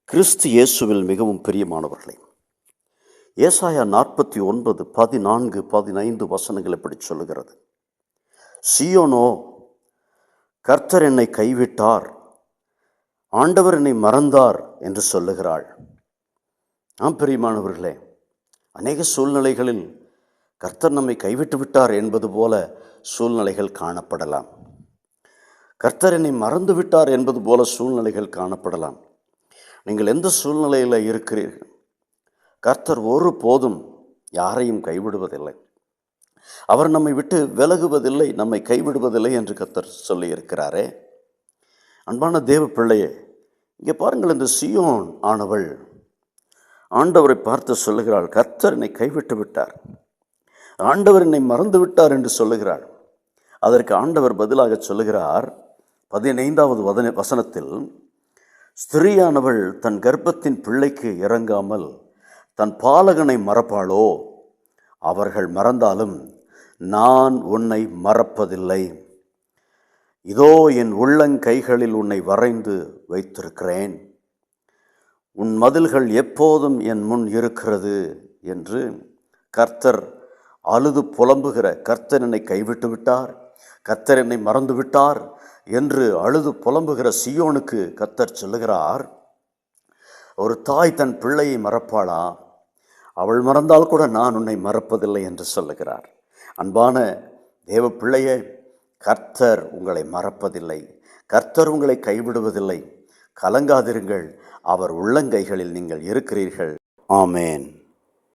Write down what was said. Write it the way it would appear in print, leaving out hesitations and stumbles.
கிறிஸ்து இயேசுவில் மிகவும் பிரியமானவர்களே, ஏசாயா 49 14 15 வசனங்கள் இப்படி சொல்லுகிறது. சீயோனோ, கர்த்தர் என்னை கைவிட்டார், ஆண்டவர் என்னை மறந்தார் என்று சொல்லுகிறாள். பிரியமானவர்களே, அநேக சூழ்நிலைகளில் கர்த்தர் நம்மை கைவிட்டு விட்டார் என்பது போல சூழ்நிலைகள் காணப்படலாம். கர்த்தர் என்னை மறந்து விட்டார் என்பது போல சூழ்நிலைகள் காணப்படலாம். நீங்கள் எந்த சூழ்நிலையில் இருக்கிறீர்கள்? கர்த்தர் ஒரு போதும் யாரையும் கைவிடுவதில்லை. அவர் நம்மை விட்டு விலகுவதில்லை, நம்மை கைவிடுவதில்லை என்று கர்த்தர் சொல்லி இருக்கிறாரே. அன்பான தேவ பிள்ளையே, இங்கே பாருங்கள், இந்த சீயோன் ஆனவள் ஆண்டவரை பார்த்து சொல்லுகிறாள், கர்த்தர் என்னை கைவிட்டு விட்டார், ஆண்டவர் என்னை மறந்து விட்டார் என்று சொல்லுகிறாள். அதற்கு ஆண்டவர் பதிலாக சொல்லுகிறார் 15வது வசனத்தில், ஸ்திரீயானவள் தன் கர்ப்பத்தின் பிள்ளைக்கு இறங்காமல் தன் பாலகனை மறப்பாளோ? அவர்கள் மறந்தாலும் நான் உன்னை மறப்பதில்லை. இதோ என் உள்ளங்கைகளில் உன்னை வரைந்து வைத்திருக்கிறேன், உன் மதில்கள் எப்போதும் என் முன் இருக்கிறது என்று கர்த்தர் அழுது புலம்புகிற, கர்த்தர் என்னை கைவிட்டு விட்டார், கர்த்தர் என்னை மறந்து விட்டார் என்று அழுது புலம்புகிற சீயோனுக்கு கர்த்தர் சொல்லுகிறார், ஒரு தாய் தன் பிள்ளையை மறப்பாளா? அவள் மறந்தால் கூட நான் உன்னை மறப்பதில்லை என்று சொல்லுகிறார். அன்பான தேவ பிள்ளையே, கர்த்தர் உங்களை மறப்பதில்லை, கர்த்தர் உங்களை கைவிடுவதில்லை. கலங்காதிருங்கள், அவர் உள்ளங்கைகளில் நீங்கள் இருக்கிறீர்கள். ஆமேன்.